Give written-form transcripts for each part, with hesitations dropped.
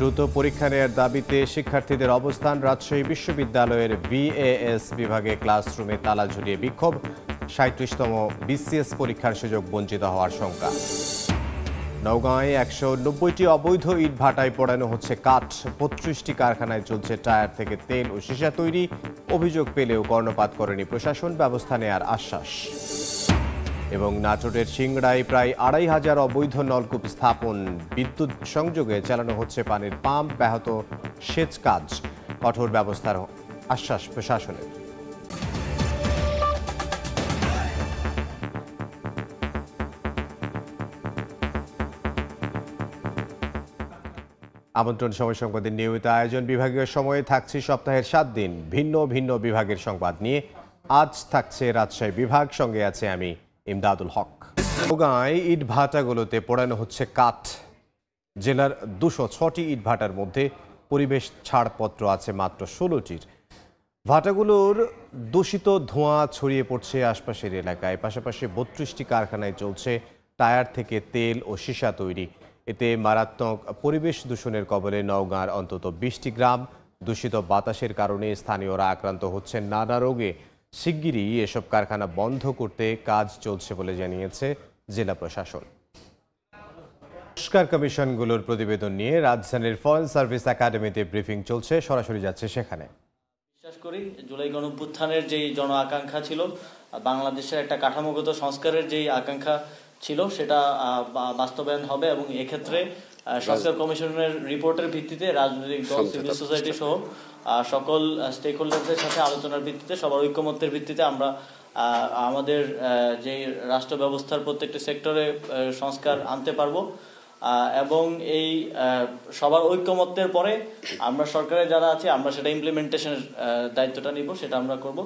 দ্রুত পরীক্ষা নেওয়ার দাবিতে শিক্ষার্থীদের অবস্থান। রাজশাহী বিশ্ববিদ্যালয়ের VAS বিভাগে ক্লাসরুমে তালা ঝুলিয়ে বিক্ষোভ। ৩৭তম BCS পরীক্ষার সুযোগ বঞ্চিত হওয়ার শঙ্কা। নওগাঁয় ১৯০টি অবৈধ ইট ভাটায় পোড়ানো হচ্ছে কাঠ। ৩৫টি কারখানায় চলছে টায়ার থেকে তেল ও সীসা তৈরি। অভিযোগ পেলেও কর্ণপাত করেনি প্রশাসন, ব্যবস্থা নেয়ার আশ্বাস। এবং নাটোরের সিংড়ায় প্রায় ২৫০০ অবৈধ নলকূপ স্থাপন। বিদ্যুৎ সংযোগে চালানো হচ্ছে পানির পাম্প, ব্যাহত সেচ কাজ। কঠোর ব্যবস্থার আশ্বাস প্রশাসনের। আমন্ত্রণ সময় সংবাদের নিয়মিত আয়োজন। বিভাগীয় সময়ে থাকছে সপ্তাহের ৭ দিন ভিন্ন ভিন্ন বিভাগের সংবাদ নিয়ে। আজ থাকছে রাজশাহী বিভাগ, সঙ্গে আছে আমি ইমদাদুল হক। নওগাঁয় ইট ভাটাগুলোতে পোড়ানো হচ্ছে কাঠ। জেলার ২০৬টি ইট ভাটার মধ্যে পরিবেশ ছাড়পত্র আছে মাত্র ১৬টির। ভাটাগুলোর দূষিত ধোঁয়া ছড়িয়ে পড়ছে আশপাশের এলাকায়। পাশাপাশি ৩২টি কারখানায় চলছে টায়ার থেকে তেল ও সীসা তৈরি। এতে মারাত্মক পরিবেশ দূষণের কবলে নওগাঁর অন্তত ২০টি গ্রাম। দূষিত বাতাসের কারণে স্থানীয়রা আক্রান্ত হচ্ছেন নানা রোগে। শিগগিরই এসব কারখানা বন্ধ করতে কাজ চলছে বলে জানিয়েছে জেলা প্রশাসন। সংস্কার কমিশনগুলোর প্রতিবেদন নিয়ে রাজধানীর ফরেন সার্ভিস একাডেমিতে ব্রিফিং চলছে। সরাসরি যাচ্ছে সেখানে। বিশ্বাস করি জুলাই গণঅভ্যুত্থানের যেই জন আকাঙ্ক্ষা ছিল, বাংলাদেশের একটা কাঠামোগত সংস্কারের যেই আকাঙ্ক্ষা ছিল, সেটা বাস্তবায়ন হবে। এবং এক্ষেত্রে সংস্কার কমিশনের রিপোর্টের ভিত্তিতে রাজনৈতিক দল, সিভিল সোসাইটি সহ সকল স্টেক হোল্ডারদের সাথে আলোচনার ভিত্তিতে, সবার ঐক্যমত্যের ভিত্তিতে আমরা আমাদের যে রাষ্ট্র ব্যবস্থার প্রত্যেকটি সেক্টরে সংস্কার আনতে পারবো। এবং এই সবার ঐক্যমত্যের পরে আমরা সরকারে যারা আছি, আমরা সেটা ইমপ্লিমেন্টেশনের দায়িত্বটা নিব, সেটা আমরা করব।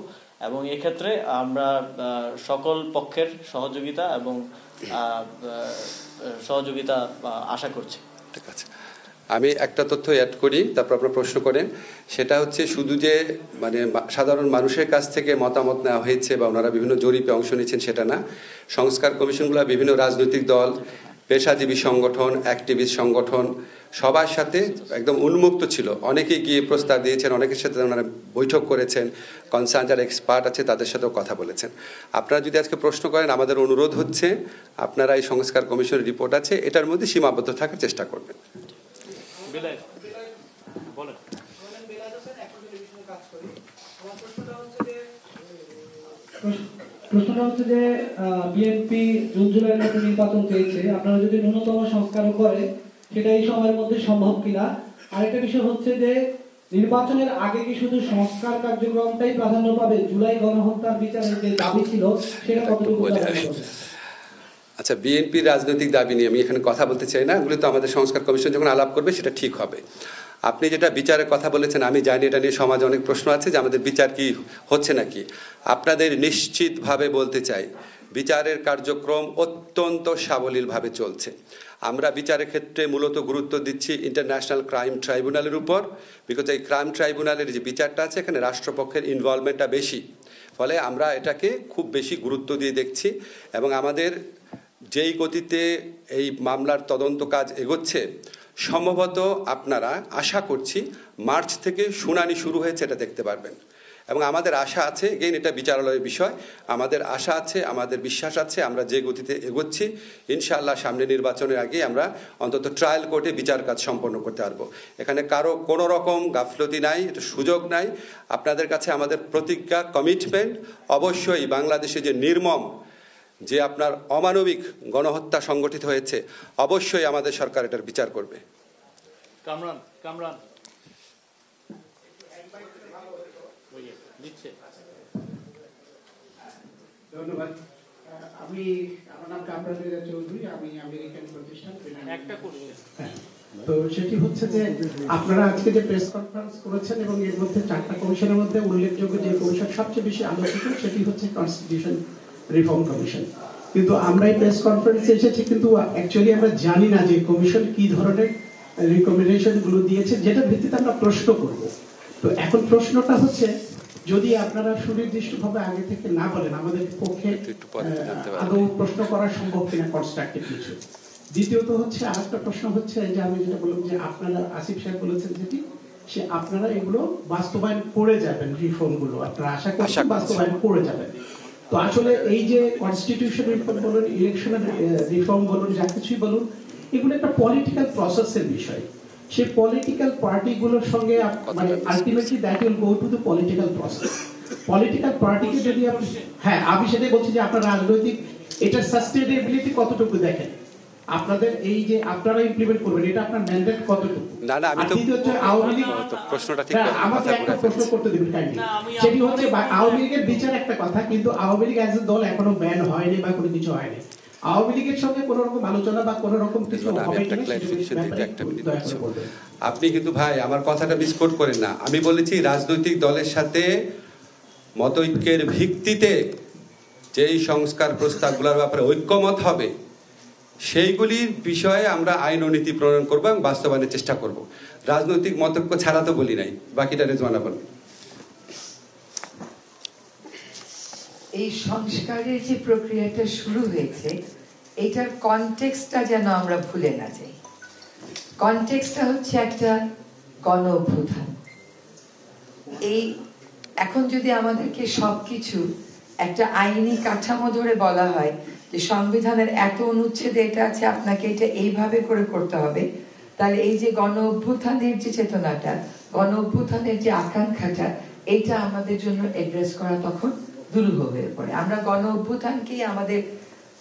এবং এক্ষেত্রে আমরা সকল পক্ষের সহযোগিতা এবং সহযোগিতা আশা করছি। ঠিক আছে, আমি একটা তথ্য অ্যাড করি, তারপর আপনারা প্রশ্ন করেন। সেটা হচ্ছে শুধু যে সাধারণ মানুষের কাছ থেকে মতামত নেওয়া হয়েছে বা ওনারা বিভিন্ন জরিপে অংশ নিয়েছেন সেটা না। সংস্কার কমিশনগুলো বিভিন্ন রাজনৈতিক দল, পেশাজীবী সংগঠন, অ্যাক্টিভিস্ট সংগঠন সবার সাথে একদম উন্মুক্ত ছিল। অনেকেই গিয়ে প্রস্তাব দিয়েছেন, অনেকের সাথে ওনারা বৈঠক করেছেন, কনসার্ন যারা এক্সপার্ট আছে তাদের সাথেও কথা বলেছেন। আপনারা যদি আজকে প্রশ্ন করেন, আমাদের অনুরোধ হচ্ছে আপনারা এই সংস্কার কমিশনের রিপোর্ট আছে, এটার মধ্যে সীমাবদ্ধ থাকার চেষ্টা করবেন। প্রশ্নটা হচ্ছে যে বিএনপি জুন জুলাইয়ের মধ্যে নির্বাচন চেয়েছে, আপনারা যদি ন্যূনতম সংস্কারও করে সেটা এই সময়ের মধ্যে সম্ভব কিনা। আরেকটা বিষয় হচ্ছে যে নির্বাচনের আগে কি শুধু সংস্কার কার্যক্রমটাই প্রাধান্য পাবে, জুলাই গণহত্যার বিচারের যে দাবি ছিল সেটা কতটুকু? আচ্ছা, বিএনপির রাজনৈতিক দাবি নিয়ে আমি এখানে কথা বলতে চাই না, এগুলো তো আমাদের সংস্কার কমিশন যখন আলাপ করবে সেটা ঠিক হবে। আপনি যেটা বিচারের কথা বলেছেন, আমি জানি এটা নিয়ে সমাজে অনেক প্রশ্ন আছে যে আমাদের বিচার কি হচ্ছে নাকি। আপনাদের নিশ্চিতভাবে বলতে চাই, বিচারের কার্যক্রম অত্যন্ত সাবলীলভাবে চলছে। আমরা বিচারের ক্ষেত্রে মূলত গুরুত্ব দিচ্ছি ইন্টারন্যাশনাল ক্রাইম ট্রাইব্যুনালের উপর, বিকজ এই ক্রাইম ট্রাইব্যুনালের যে বিচারটা আছে এখানে রাষ্ট্রপক্ষের ইনভলভমেন্টটা বেশি, ফলে আমরা এটাকে খুব বেশি গুরুত্ব দিয়ে দেখছি। এবং আমাদের যেই গতিতে এই মামলার তদন্ত কাজ এগোচ্ছে, সম্ভবত আপনারা আশা করছি মার্চ থেকে শুনানি শুরু হয়েছে এটা দেখতে পারবেন। এবং আমাদের আশা আছে, এগেইন এটা বিচারালয়ের বিষয়, আমাদের আশা আছে, আমাদের বিশ্বাস আছে, আমরা যে গতিতে এগোচ্ছি ইনশাআল্লাহ সামনে নির্বাচনের আগে আমরা অন্তত ট্রায়াল কোর্টে বিচার কাজ সম্পন্ন করতে পারবো। এখানে কারো কোনো রকম গাফলতি নাই, এটা সুযোগ নাই। আপনাদের কাছে আমাদের প্রতিজ্ঞা, কমিটমেন্ট, অবশ্যই বাংলাদেশে যে নির্মম যে আপনার অমানবিক গণহত্যা সংগঠিত হয়েছে, অবশ্যই আমাদের সরকার এটার বিচার করবে। কামরান ধন্যবাদ। আমার নাম কামরান চৌধুরী, আমি আমেরিকান প্রতিষ্ঠান। তো সেটি হচ্ছে যে আপনারা আজকে যে প্রেস কনফারেন্স করেছেন এবং এর মধ্যে 4টা কমিশনের মধ্যে উল্লেখযোগ্য যে কমিশন সবচেয়ে বেশি আলোচিত সেটি হচ্ছে কনস্টিটিউশন রিফর্ম কমিশন। কিন্তু আমরা এই প্রেস কনফারেন্সে এসেছি, কিন্তু অ্যাকচুয়ালি আমরা জানি না যে কমিশন কি ধরনের রিকমেন্ডেশন গুলো দিয়েছে, যেটার ভিত্তিতে আমরা প্রশ্ন করব। তো এখন প্রশ্নটা হচ্ছে, যদি আপনারা সুনির্দিষ্টভাবে আগে থেকে না বলেন, আমাদের পক্ষে আদৌ প্রশ্ন করা সম্ভব কিনা কনস্ট্রাকটিভ কিছু। দ্বিতীয়ত হচ্ছে আরেকটা প্রশ্ন হচ্ছে যে আমি যেটা বললাম যে আপনারা আসিফ সাহেব বলেছেন যেটি সে আপনারা এগুলো বাস্তবায়ন করে যাবেন, রিফর্মগুলো আপনারা আশা করছেন বাস্তবায়ন করে যাবেন। তো আসলে এই যে কনস্টিটিউশন রিফর্ম বলুন, ইলেকশনের রিফর্ম বলুন, যা কিছুই বলুন, এগুলো একটা পলিটিক্যাল প্রসেসের বিষয়। সেই পলিটিক্যাল পার্টিগুলোর সঙ্গে মানে ultimately that will go to the political process. Political পার্টিকে যদি আপনি, হ্যাঁ আমি সেটাই বলছি যে আপনার রাজনৈতিক এটা সাস্টেনেবিলিটি কতটুকু দেখেন, আপনাদের এই যে আপনারা ইমপ্লিমেন্ট করবেন এটা আপনার ম্যান্ডেট কতটুকু। না না, আমি তো আওয়ামী লীগ প্রশ্নটা ঠিক আমাকে একটা প্রশ্ন করতে দিবেন কাইন্ডলি, সেটি হচ্ছে আওয়ামী লীগের বিচার একটা কথা, কিন্তু আওয়ামী লীগ অ্যাজ এ দল এখনো ব্যান হয়নি বা কোনো কিছু হয়নি। আওয়ামী লীগের সঙ্গে কোনো রকম আলোচনা বা কোনো রকম কিছু হবে কিনা আপনি কিন্তু ভাই আমার কথাটা মিসকোট করেন না। আমি বলেছি রাজনৈতিক দলের সাথে মতৈক্যের ভিত্তিতে যেই সংস্কার প্রস্তাবগুলোর ব্যাপারে ঐক্যমত হবে সেইগুলির বিষয়ে আমরা আইন ও নীতি প্রণয়ন করবো এবং বাস্তবায়নের চেষ্টা করব। রাজনৈতিক মতৈক্য ছাড়া তো বলি নাই। বাকিটা রেজওয়ানা বলেন। এই সংস্কারের যে প্রক্রিয়াটা শুরু হয়েছে এটার কনটেক্সটটা যেন আমরা ভুলে না যাই। কনটেক্সটটা হচ্ছে একটা গণ অভ্যুত্থান। এই এখন যদি আমাদেরকে সবকিছু একটা আইনি কাঠামো ধরে বলা হয় যে সংবিধানের এত অনুচ্ছেদে এটা আছে, আপনাকে এটা এইভাবে করে করতে হবে, তাহলে এই যে গণ অভ্যুত্থানের যে চেতনাটা, গণ অভ্যুত্থানের যে আকাঙ্ক্ষাটা, এটা আমাদের জন্য এড্রেস করা তখন দুরূহ হয়ে পড়ে। আমরা গণ অভ্যুত্থানকেই আমাদের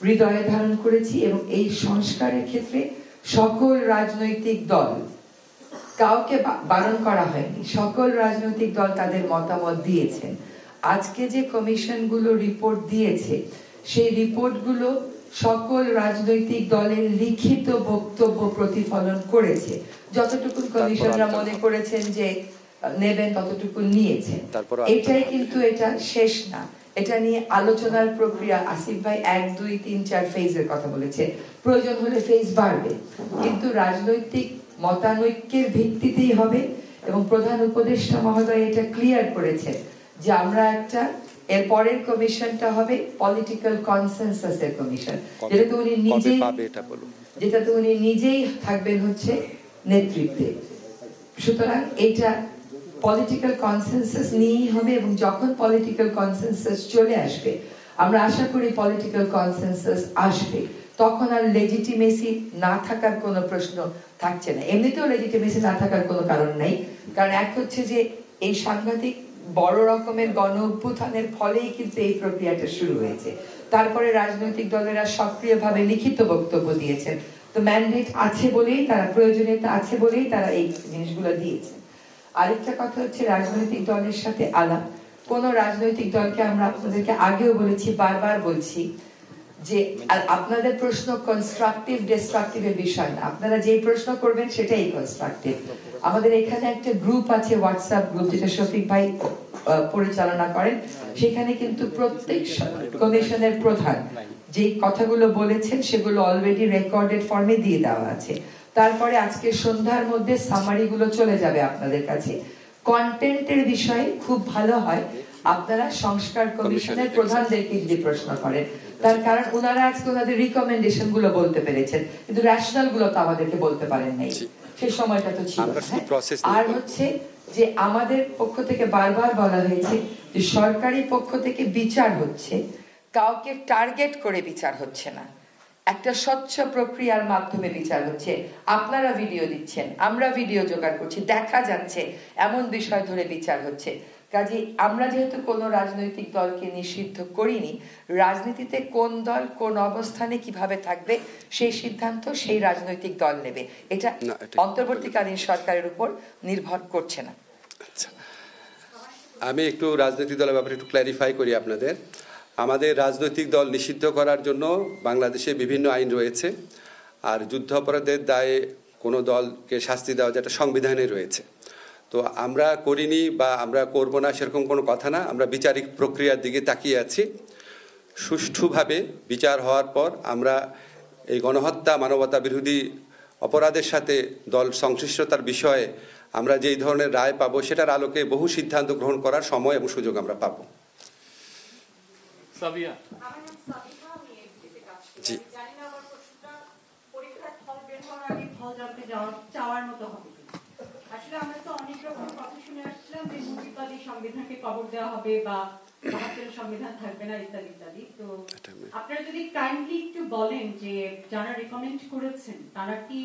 হৃদয়ে ধারণ করেছি এবং এই সংস্কারের ক্ষেত্রে সকল রাজনৈতিক দল, কাউকে বারণ করা হয়নি, সকল রাজনৈতিক দল তাদের মতামত দিয়েছেন। আজকে যে কমিশনগুলো রিপোর্ট দিয়েছে সেই রিপোর্টগুলো সকল রাজনৈতিক দলের লিখিত বক্তব্য প্রতিফলন করেছে। যতটুকু কমিশনরা মনে করেছেন যে নেবেন ততটুকু নিয়েছেন। এটাই কিন্তু এটা শেষ না, এটা নিয়ে আলোচনার প্রক্রিয়া। আসিফ ভাই 1, 2, 3, 4 ফেজের কথা বলেছে, প্রয়োজন হলে ফেজ বাড়বে, কিন্তু রাজনৈতিক মতানৈক্যের ভিত্তিতেই হবে। এবং প্রধান উপদেষ্টা মহোদয় এটা ক্লিয়ার করেছেন যে আমরা একটা এর পরের কমিশনটা হবে পলিটিক্যাল কনসেনসাসের কমিশন, যেটাতে উনি নিজেই থাকবেন হচ্ছে নেতৃত্বে। সুতরাং এটা পলিটিক্যাল কনসেনসাস নিয়েই হবে এবং যখন পলিটিক্যাল কনসেনসাস চলে আসবে, আমরা আশা করি পলিটিক্যাল কনসেনসাস আসবে, তখন আর লেজিটিমেসি না থাকার কোনো প্রশ্ন থাকছে না। এমনিতেও লেজিটিমেসি না থাকার কোনো কারণ নাই, কারণ এক হচ্ছে যে এই সাংঘাতিক বড় রকমের গণ অভ্যুত্থানের ফলেই কিন্তু এই প্রক্রিয়াটা শুরু হয়েছে। তারপরে রাজনৈতিক দলেরা সক্রিয়ভাবে লিখিত বক্তব্য দিয়েছেন, তো ম্যান্ডেট আছে বলেই তারা, প্রয়োজনীয়তা আছে বলেই তারা এই জিনিসগুলো দিয়েছেন। আরেকটা কথা হচ্ছে রাজনৈতিক দলের সাথে আলাপ। কোন রাজনৈতিক দলকে আমরা আপনাদেরকে আগেও বলেছি, বারবার বলছি যে আপনাদের প্রশ্ন কনস্ট্রাকটিভ ডিস্ট্রাকটিভের বিষয় না, আপনারা যেই প্রশ্ন করবেন সেটাই কনস্ট্রাকটিভ। আমাদের এখানে একটা গ্রুপ আছে, হোয়াটসঅ্যাপ গ্রুপ, যেটা শফিক ভাই পরিচালনা করেন। সেখানে কিন্তু প্রত্যেক কমিশনের প্রধান যে কথাগুলো বলেছেন সেগুলো অলরেডি রেকর্ডেড ফর্মে দিয়ে দেওয়া আছে। তারপরে আজকে সন্ধ্যার মধ্যে সামারি গুলো চলে যাবে আপনাদের কাছে। কন্টেন্টের বিষয়ে খুব ভালো হয় আপনারা সংস্কার কমিশনের প্রধানদেরকে যদি প্রশ্ন করেন, তার কারণ ওনারা আজকে ওনাদের রিকমেন্ডেশন গুলো বলতে পেরেছেন, কিন্তু রেশনাল গুলো তো আমাদেরকে বলতে পারেন নাই, সেই সময়টা তো ছিল। আর হচ্ছে যে আমাদের পক্ষ থেকে বারবার বলা হয়েছে যে সরকারি পক্ষ থেকে বিচার হচ্ছে, কাউকে টার্গেট করে বিচার হচ্ছে না, একটা স্বচ্ছ প্রক্রিয়ার মাধ্যমে বিচার হচ্ছে। আপনারা ভিডিও দিচ্ছেন, আমরা ভিডিও জোগাড় করছি, দেখা যাচ্ছে এমন বিষয় ধরে বিচার হচ্ছে। কাজে আমরা যেহেতু কোনো রাজনৈতিক দলকে নিষিদ্ধ করিনি, রাজনীতিতে কোন দল কোন অবস্থানে কিভাবে থাকবে সেই সিদ্ধান্ত সেই রাজনৈতিক দল নেবে, এটা অন্তর্বর্তীকালীন সরকারের উপর নির্ভর করছে না। আচ্ছা, আমি একটু রাজনৈতিক দলের ব্যাপারে একটু ক্ল্যারিফাই করি আপনাদের। আমাদের রাজনৈতিক দল নিষিদ্ধ করার জন্য বাংলাদেশে বিভিন্ন আইন রয়েছে, আর যুদ্ধাপরাধের দায়ে কোনো দলকে শাস্তি দেওয়া যেটা সংবিধানে রয়েছে। তো আমরা করিনি বা আমরা করব না সেরকম কোনো কথা না, আমরা বিচারিক প্রক্রিয়ার দিকে তাকিয়ে আছি। সুষ্ঠুভাবে বিচার হওয়ার পর আমরা এই গণহত্যা, মানবতা বিরোধী অপরাধের সাথে দল সংশ্লিষ্টতার বিষয়ে আমরা যেই ধরনের রায় পাবো সেটার আলোকে বহু সিদ্ধান্ত গ্রহণ করার সময় এবং সুযোগ আমরা পাবো। জি, চাওয়ার মতো হবে। আসলে আমরা তো অনেক রকম কথা শুনে আসছিলাম যে মুজিববাদী সংবিধানকে কবর দেওয়া হবে বা ৭২ সংবিধান থাকবে না ইত্যাদি ইত্যাদি। তো আপনারা যদি কাইন্ডলি একটু বলেন যে যারা রেকমেন্ড করেছেন তারা কি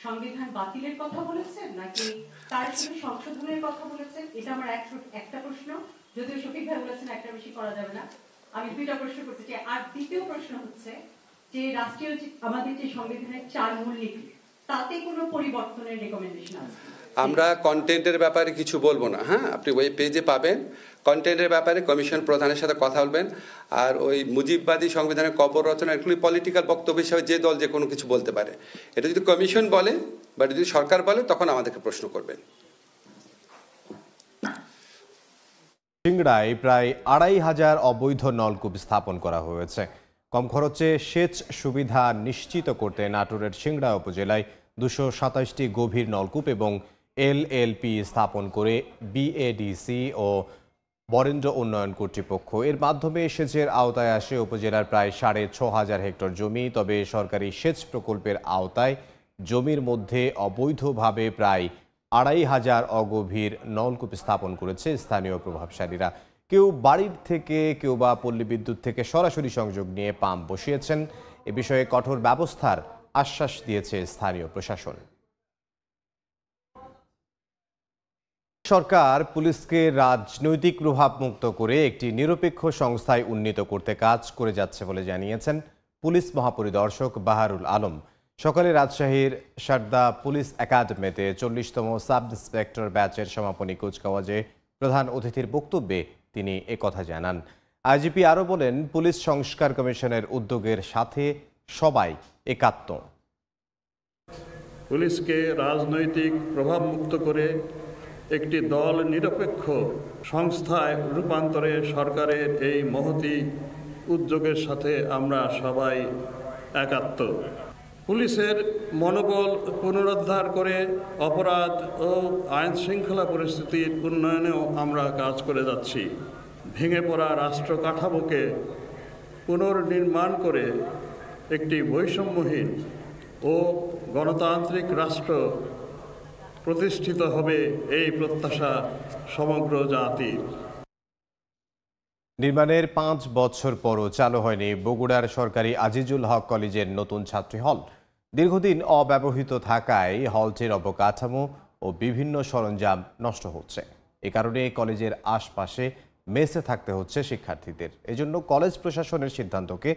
সংবিধান বাতিলের কথা বলেছেন নাকি তার সাথে সংশোধনের কথা বলেছেন? এটা আমার একটা প্রশ্ন। যদিও শফিক ভাই বলেছেন একটা বেশি করা যাবে না, আমি দুইটা প্রশ্ন করতে চাই। আর দ্বিতীয় প্রশ্ন হচ্ছে যে রাষ্ট্রীয় আমাদের যে সংবিধানের 4 মূলনীতি তাতে কোনো পরিবর্তনের রেকমেন্ডেশন আছে? আমরা কন্টেন্টের ব্যাপারে কিছু বলবো না। হ্যাঁ, আপনি ওই পেজে পাবেন কন্টেন্টের ব্যাপারে কমিশন প্রধানের সাথে কথা বলবেন। আর ওই মুজিববাদী সংবিধানের কবর রচনা এগুলি পলিটিক্যাল বক্তব্য হিসাবে যে দল যে কোনো কিছু বলতে পারে। এটা যদি কমিশন বলে বা যদি সরকার বলে তখন আমাদেরকে প্রশ্ন করবেন। সিংড়ায় প্রায় ২৫০০ অবৈধ নলকূপ স্থাপন করা হয়েছে। কম খরচে সেচ সুবিধা নিশ্চিত করতে নাটোরের সিংড়া উপজেলায় ২২৭টি গভীর নলকূপ এবং এলএলপি স্থাপন করে বিএডিসি ও বরেন্দ্র উন্নয়ন কর্তৃপক্ষ। এর মাধ্যমে সেচের আওতায় আসে উপজেলার প্রায় ৬৫০০ হেক্টর জমি। তবে সরকারি সেচ প্রকল্পের আওতায় জমির মধ্যে অবৈধভাবে প্রায় ২৫০০ অগভীর নলকূপ স্থাপন করেছে স্থানীয় প্রভাবশালীরা। কেউ বাড়ির থেকে, কেউ বা পল্লী বিদ্যুৎ থেকে সরাসরি সংযোগ নিয়ে পাম্প বসিয়েছেন। এ বিষয়ে কঠোর ব্যবস্থার আশ্বাস দিয়েছে স্থানীয় প্রশাসন। সরকার পুলিশকে রাজনৈতিক প্রভাব মুক্ত করে একটি নিরপেক্ষ সংস্থায় উন্নীত করতে কাজ করে যাচ্ছে বলে জানিয়েছেন পুলিশ মহাপরিদর্শক বাহারুল আলম। সকালে রাজশাহীর সারদা পুলিশ একাডেমিতে ৪০তম সাব ইন্সপেক্টর ব্যাচের সমাপনী কুচকাওয়াজে প্রধান অতিথির বক্তব্যে তিনি একথা জানান। আইজিপি আরও বলেন, পুলিশ সংস্কার কমিশনের উদ্যোগের সাথে সবাই একাত্ম। পুলিশকে রাজনৈতিক প্রভাব মুক্ত করে একটি দল নিরপেক্ষ সংস্থায় রূপান্তরে সরকারের এই মহতী উদ্যোগের সাথে আমরা সবাই একাত্ম। পুলিশের মনোবল পুনরুদ্ধার করে অপরাধ ও আইন শৃঙ্খলা পরিস্থিতির উন্নয়নেও আমরা কাজ করে যাচ্ছি। ভেঙে পড়া রাষ্ট্র কাঠামোকে পুনর্নির্মাণ করে একটি বৈষম্যহীন ও গণতান্ত্রিক রাষ্ট্র প্রতিষ্ঠিত হবে, এই প্রত্যাশা সমগ্র জাতির। নির্মাণের ৫ বছর পরও চালু হয়নি বগুড়ার সরকারি আজিজুল হক কলেজের নতুন ছাত্রী হল। দীর্ঘদিন অব্যবহৃত থাকায় হলটির অবকাঠামো ও বিভিন্ন সরঞ্জাম নষ্ট হচ্ছে। এ কারণে কলেজের আশপাশে মেসে থাকতে হচ্ছে শিক্ষার্থীদের। এজন্য কলেজ প্রশাসনের সিদ্ধান্তকে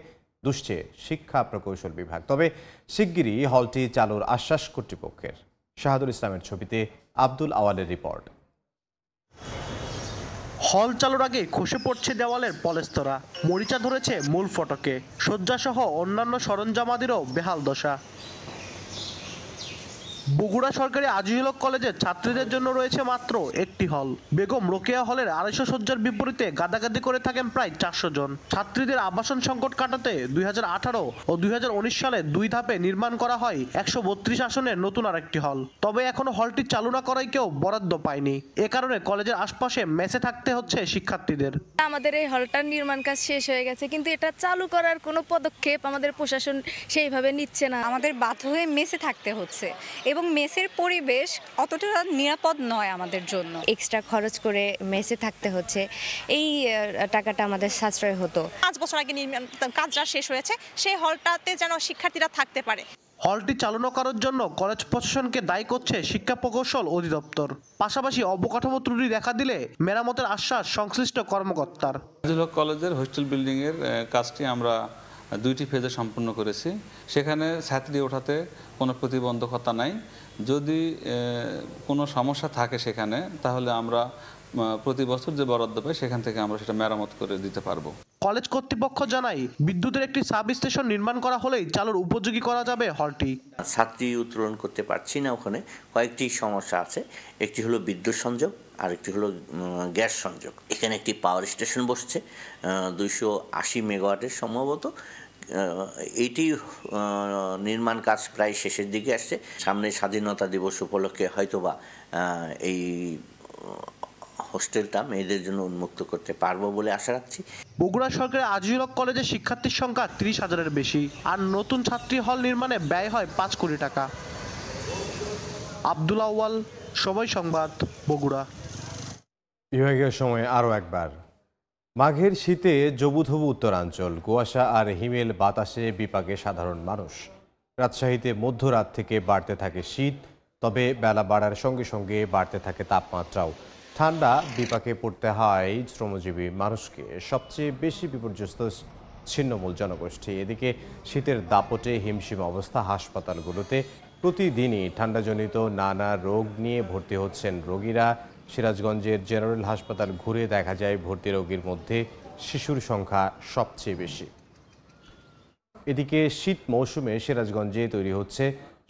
দুষছে শিক্ষা প্রকৌশল বিভাগ। তবে শিগগিরই হলটি চালুর আশ্বাস কর্তৃপক্ষের। শাহাদুল ইসলামের ছবিতে আব্দুল আওয়ালের রিপোর্ট। হল চালুর আগে খসে পড়ছে দেওয়ালের পলেস্তরা, মরিচা ধরেছে মূল ফটকে, শয্যাসহ অন্যান্য সরঞ্জামাদিরও বেহাল দশা। বগুড়া সরকারি আজিজুল হক কলেজের ছাত্রীদের জন্য রয়েছে মাত্র একটি হল। বেগম রোকেয়া হলের ২৫০ শয্যার বিপরীতে গাদাগাদি করে থাকেন প্রায় ৪০০ জন। ছাত্রীদের আবাসন সংকট কাটাতে ২০১৮ ও ২০১৯ সালে ২ ধাপে নির্মাণ করা হয় ১৩২ আসনের নতুন আরেকটি হল। তবে এখনো হলটি চালু না করায় কেউ বরাদ্দ পায়নি। এ কারণে কলেজের আশপাশে মেসে থাকতে হচ্ছে শিক্ষার্থীদের। আমাদের এই হলটার নির্মাণ কাজ শেষ হয়ে গেছে, কিন্তু এটা চালু করার কোনো পদক্ষেপ আমাদের প্রশাসন সেইভাবে নিচ্ছে না। আমাদের বাধ্য হয়ে মেসে থাকতে হচ্ছে এবং মেসের পরিবেশ অতটা নিরাপদ নয় আমাদের জন্য। এক্সট্রা খরচ করে মেসে থাকতে হচ্ছে, এই টাকাটা আমাদের সাশ্রয় হতো। ৫ বছর আগে কাজটা শেষ হয়েছে, সেই হলটাতে যেন শিক্ষার্থীরা থাকতে পারে। হলটি চালু না করার জন্য কলেজ প্রশাসনকে দায়ী করছে শিক্ষা প্রকৌশল অধিদপ্তর। পাশাপাশি অবকাঠামো ত্রুটি দেখা দিলে মেরামতের আশ্বাস সংশ্লিষ্ট কর্মকর্তার। আজিজুল হক কলেজের হোস্টেল বিল্ডিংয়ের কাজটি আমরা 2টি ফেজে সম্পূর্ণ করেছি। সেখানে ছাত্রী ওঠাতে কোনো প্রতিবন্ধকতা নাই। যদি কোনো সমস্যা থাকে সেখানে, তাহলে আমরা প্রতি বছর যে বরাদ্দ পাই সেখান থেকে আমরা সেটা মেরামত করে দিতে পারবো। কলেজ কর্তৃপক্ষ জানায়, বিদ্যুতের একটি সাব স্টেশন নির্মাণ করা হলেই চালুর উপযোগী করা যাবে হলটি। ছাত্রী উত্তোলন করতে পারছি না, ওখানে কয়েকটি সমস্যা আছে। একটি হলো বিদ্যুৎ সংযোগ, আরেকটি হলো গ্যাস সংযোগ। এখানে একটি পাওয়ার স্টেশন বসছে 280 মেগাওয়াটের সম্ভবত। এইটি নির্মাণ কাজ প্রায় শেষের দিকে আসছে। সামনে স্বাধীনতা দিবস উপলক্ষে হয়তোবা এই হোস্টেলটা মেয়েদের জন্য উন্মুক্ত করতে পারবো বলে আশা রাখছি। বগুড়া সরকারি আজিজুল হক কলেজের শিক্ষার্থীর সংখ্যা ৩০,০০০-এর বেশি, আর নতুন ছাত্রী হল নির্মাণে ব্যয় হয় ৫ কোটি টাকা। আব্দুল আউয়াল, সময় সংবাদ, বগুড়া। বিভাগীয় সময়ে আরও একবার মাঘের শীতে জবুথবু উত্তরাঞ্চল, কুয়াশা আর হিমেল বাতাসে বিপাকে সাধারণ মানুষ। রাজশাহীতে মধ্যরাত থেকে বাড়তে থাকে শীত, তবে বেলা বাড়ার সঙ্গে সঙ্গে বাড়তে থাকে তাপমাত্রাও। ঠান্ডা বিপাকে পড়তে হয় শ্রমজীবী মানুষকে। সবচেয়ে বেশি বিপর্যস্ত ছিন্নমূল জনগোষ্ঠী। এদিকে শীতের দাপটে হিমশিম অবস্থা হাসপাতালগুলোতে। প্রতিদিনই ঠান্ডাজনিত নানা রোগ নিয়ে ভর্তি হচ্ছেন রোগীরা। সিরাজগঞ্জের জেনারেল হাসপাতাল ঘুরে দেখা যায় ভর্তি রোগীর মধ্যে শিশুর সংখ্যা সবচেয়ে বেশি। এদিকে শীত মৌসুমে সিরাজগঞ্জে তৈরি হচ্ছে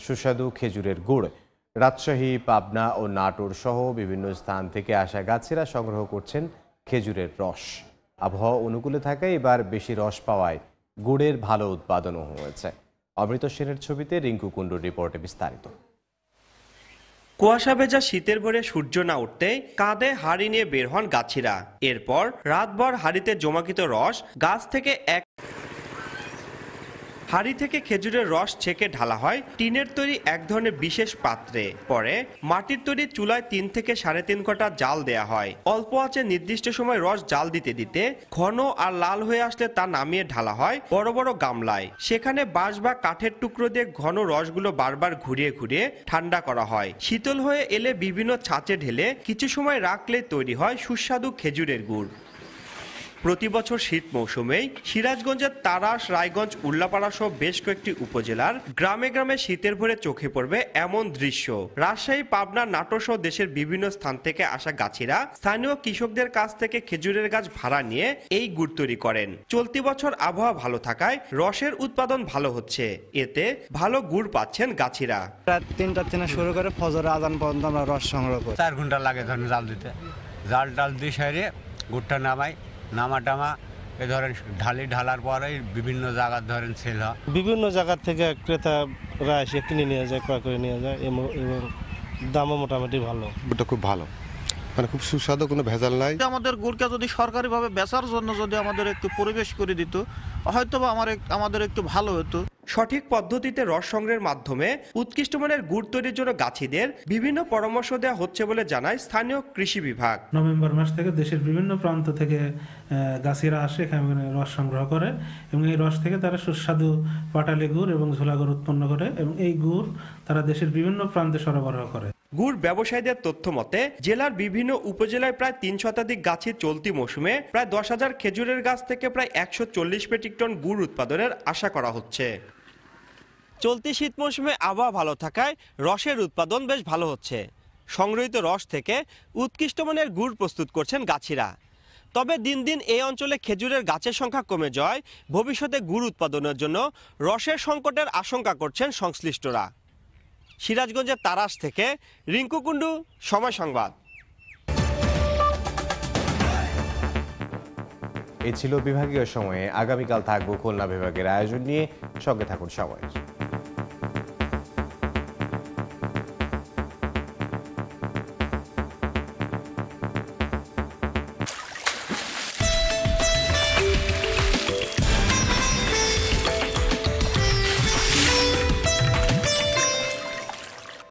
সুস্বাদু খেজুরের গুড়। রাজশাহী, পাবনা ও নাটোর সহ বিভিন্ন স্থান থেকে আসা গাছেরা সংগ্রহ করছেন খেজুরের রস। আবহাওয়া অনুকূলে থাকায় এবার বেশি রস পাওয়ায় গুড়ের ভালো উৎপাদনও হয়েছে। অমৃত সেনের ছবিতে রিঙ্কু কুণ্ডুর রিপোর্টে বিস্তারিত। কুয়াশা ভেজা শীতের ভোরে সূর্য না উঠতে কাঁধে হাড়ি নিয়ে বের হন গাছিরা। এরপর রাতভর হাড়িতে জমাকৃত রস গাছ থেকে হাড়ি থেকে খেজুরের রস ছেঁকে ঢালা হয় টিনের তৈরি এক ধরনের বিশেষ পাত্রে। পরে মাটির তৈরি চুলায় 3 থেকে 3.5 ঘন্টা জাল দেয়া হয়। অল্প আঁচে নির্দিষ্ট সময় রস জাল দিতে দিতে ঘন আর লাল হয়ে আসলে তা নামিয়ে ঢালা হয় বড় বড় গামলায়। সেখানে বাঁশ বা কাঠের টুকরো দিয়ে ঘন রসগুলো বারবার ঘুরিয়ে ঘুরিয়ে ঠান্ডা করা হয়। শীতল হয়ে এলে বিভিন্ন ছাঁচে ঢেলে কিছু সময় রাখলে তৈরি হয় সুস্বাদু খেজুরের গুড়। প্রতি বছর শীত মৌসুমেই সিরাজগঞ্জের তারাস, রায়গঞ্জ, উল্লাপাড়া সহ বেশ কয়েকটি উপজেলার গ্রামে গ্রামে শীতের ভোরে চোখে পড়বে এমন দৃশ্য। রাজশাহী, পাবনা, নাটোর সহ দেশের বিভিন্ন স্থান থেকে আসা গাছিরা স্থানীয় কৃষকদের কাছ থেকে খেজুরের গাছ ভাড়া নিয়ে এই গুড় তৈরি করেন। চলতি বছর আবহাওয়া ভালো থাকায় রসের উৎপাদন ভালো হচ্ছে। এতে ভালো গুড় পাচ্ছেন গাছিরা। রাত 3টা থেকে শুরু করে ফজর আজান পর্যন্ত আমরা রস সংগ্রহ করি। 4 ঘন্টা লাগে ধরেন জাল দিতে। জাল ডাল দিয়ে সাইরে গুড়টা নামাই, নামা এ ধরেন ঢালার পরে বিভিন্ন জায়গার ধরেন সেল হয়। বিভিন্ন জায়গা থেকে ক্রেতারা এসে কিনে নিয়ে যায়, ক্রয় করে নিয়ে যায় এবং দামও মোটামুটি ভালো। এটা খুব ভালো, মানে খুব সুস্বাদু, কোনো ভেজাল নাই। আমাদের গুড়কে যদি সরকারিভাবে বেচার জন্য যদি আমাদের একটু পরিবেশ করে দিত, হয়তো আমাদের একটু ভালো হতো। সঠিক পদ্ধতিতে রস সংগ্রহের মাধ্যমে উৎকৃষ্ট মানের গুড় তৈরির জন্য গাছিদের বিভিন্ন পরামর্শ দেওয়া হচ্ছে বলে জানায় স্থানীয় কৃষি বিভাগ। নভেম্বর মাস থেকে দেশের বিভিন্ন প্রান্ত থেকে গাছিরা আসে এখানে রস সংগ্রহ করে এবং এই রস থেকে তারা সুস্বাদু পাটালি গুড় এবং ঝোলা গুড় উৎপন্ন করে এবং এই গুড় তারা দেশের বিভিন্ন প্রান্তে সরবরাহ করে। গুড় ব্যবসায়ীদের তথ্য মতে জেলার বিভিন্ন উপজেলায় প্রায় 3 শতাধিক গাছে চলতি মৌসুমে প্রায় 10,000 খেজুরের গাছ থেকে প্রায় 140 মেট্রিক টন গুড় উৎপাদনের আশা করা হচ্ছে। চলতি শীত মৌসুমে আবহাওয়া ভালো থাকায় রসের উৎপাদন বেশ ভালো হচ্ছে। সংগৃহীত রস থেকে উৎকৃষ্ট মানের গুড় প্রস্তুত করছেন গাছিরা। তবে দিন দিন এই অঞ্চলে খেজুরের গাছের সংখ্যা কমে যাওয়ায় ভবিষ্যতে গুড় উৎপাদনের জন্য রসের সংকটের আশঙ্কা করছেন সংশ্লিষ্টরা। সিরাজগঞ্জের তারাস থেকে রিঙ্কু কুণ্ডু, সময় সংবাদ। এই ছিল বিভাগীয় সময়ে। আগামীকাল থাকবো খুলনা বিভাগের আয়োজন নিয়ে। সঙ্গে থাকুন সময়।